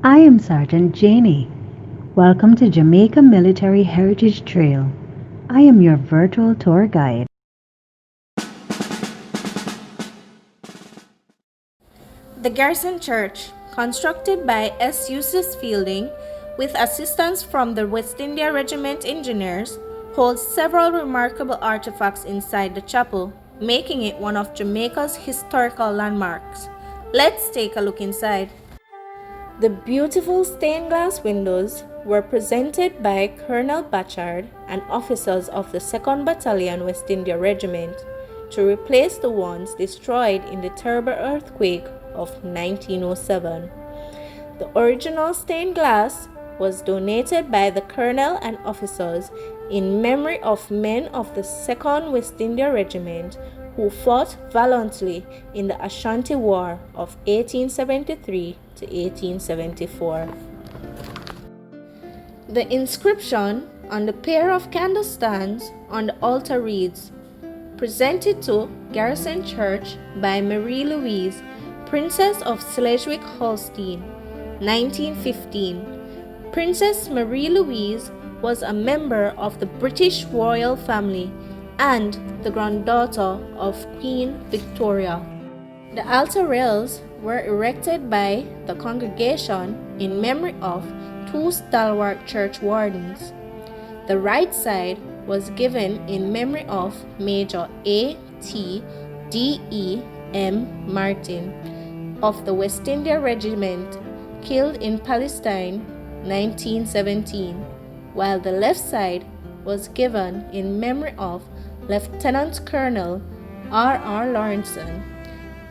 I am Sergeant Janey. Welcome to Jamaica Military Heritage Trail. I am your virtual tour guide. The Garrison Church, constructed by S. Eustace Fielding with assistance from the West India Regiment engineers, holds several remarkable artifacts inside the chapel, making it one of Jamaica's historical landmarks. Let's take a look inside. The beautiful stained glass windows were presented by Colonel Bachard and officers of the 2nd Battalion West India Regiment to replace the ones destroyed in the terrible earthquake of 1907. The original stained glass was donated by the colonel and officers in memory of men of the 2nd West India Regiment who fought valiantly in the Ashanti War of 1873 to 1874. The inscription on the pair of candlestands on the altar reads, "Presented to Garrison Church by Marie Louise, Princess of Schleswig-Holstein, 1915. Princess Marie Louise was a member of the British royal family and the granddaughter of Queen Victoria." The altar rails were erected by the congregation in memory of two stalwart church wardens. The right side was given in memory of Major A. T. D. E. M. Martin of the West India Regiment, killed in Palestine 1917, while the left side was given in memory of Lieutenant Colonel R. R. Lawrenson,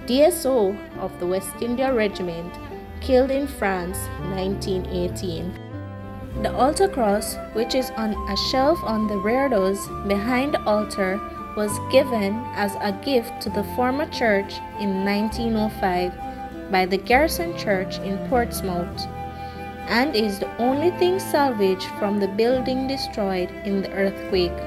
DSO of the West India Regiment, killed in France 1918. The altar cross, which is on a shelf on the reredos behind the altar, was given as a gift to the former church in 1905 by the Garrison Church in Portsmouth, and is the only thing salvaged from the building destroyed in the earthquake.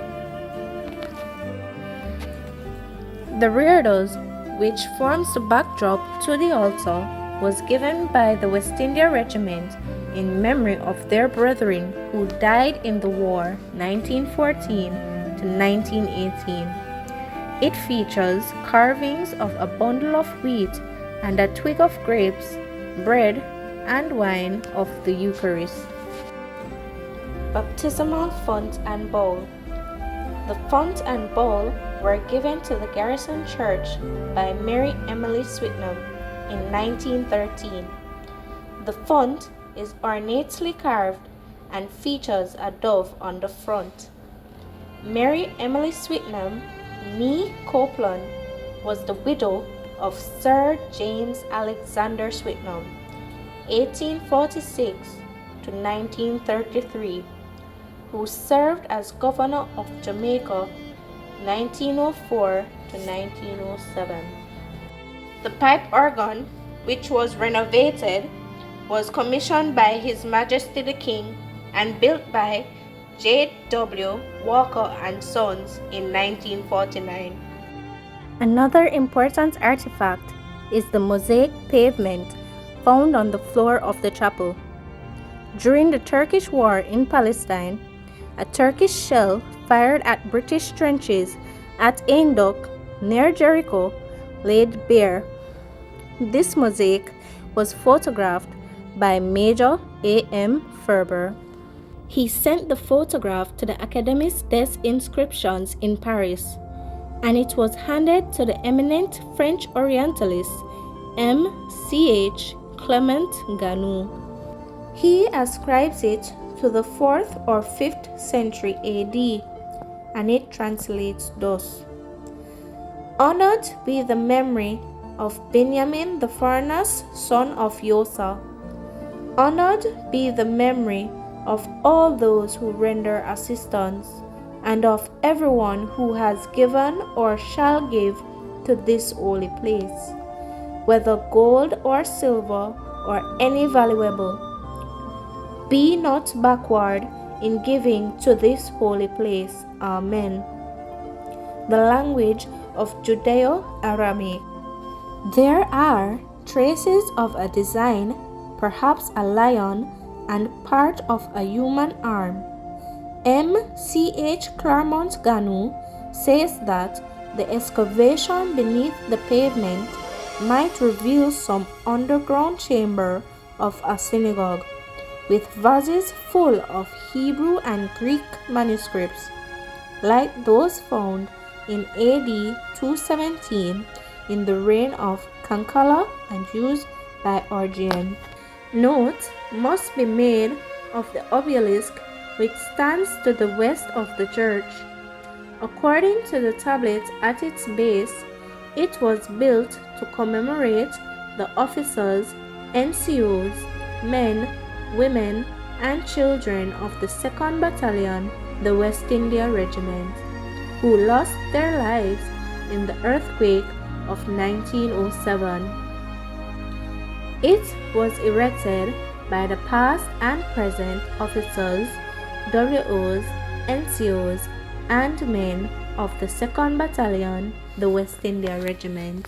The reredos, which forms the backdrop to the altar, was given by the West India Regiment in memory of their brethren who died in the war 1914 to 1918. It features carvings of a bundle of wheat and a twig of grapes, bread, and wine of the Eucharist. Baptismal font and bowl. The font and bowl were given to the Garrison Church by Mary Emily Switnam in 1913. The font is ornately carved and features a dove on the front. Mary Emily Switnam, née Copeland, was the widow of Sir James Alexander Switnam, 1846 to 1933, who served as Governor of Jamaica 1904 to 1907. The pipe organ, which was renovated, was commissioned by His Majesty the King and built by J. W. Walker and Sons in 1949. Another important artifact is the mosaic pavement found on the floor of the chapel. During the Turkish War in Palestine, a Turkish shell fired at British trenches at Aindok, near Jericho, laid bare. This mosaic was photographed by Major A. M. Ferber. He sent the photograph to the Académie des Inscriptions in Paris, and it was handed to the eminent French Orientalist M. C. H. Clement Ganou. He ascribes it to the 4th or 5th century AD, and it translates thus: "Honored be the memory of Benjamin the foreigner's son of Yosa. Honored be the memory of all those who render assistance, and of everyone who has given or shall give to this holy place, whether gold or silver or any valuable. Be not backward in giving to this holy place. Amen." The language of Judeo-Aramaic. There are traces of a design perhaps a lion, and part of a human arm. M.C.H. Claremont Ganu says that the excavation beneath the pavement might reveal some underground chamber of a synagogue, with vases full of Hebrew and Greek manuscripts, like those found in AD 217 in the reign of Kankala and used by Origen. Note must be made of the obelisk which stands to the west of the church. According to the tablet at its base, it was built to commemorate the officers, NCOs, men, women, and children of the 2nd Battalion, the West India Regiment, who lost their lives in the earthquake of 1907. It was erected by the past and present officers, WOs, NCOs, and men of the 2nd Battalion, the West India Regiment.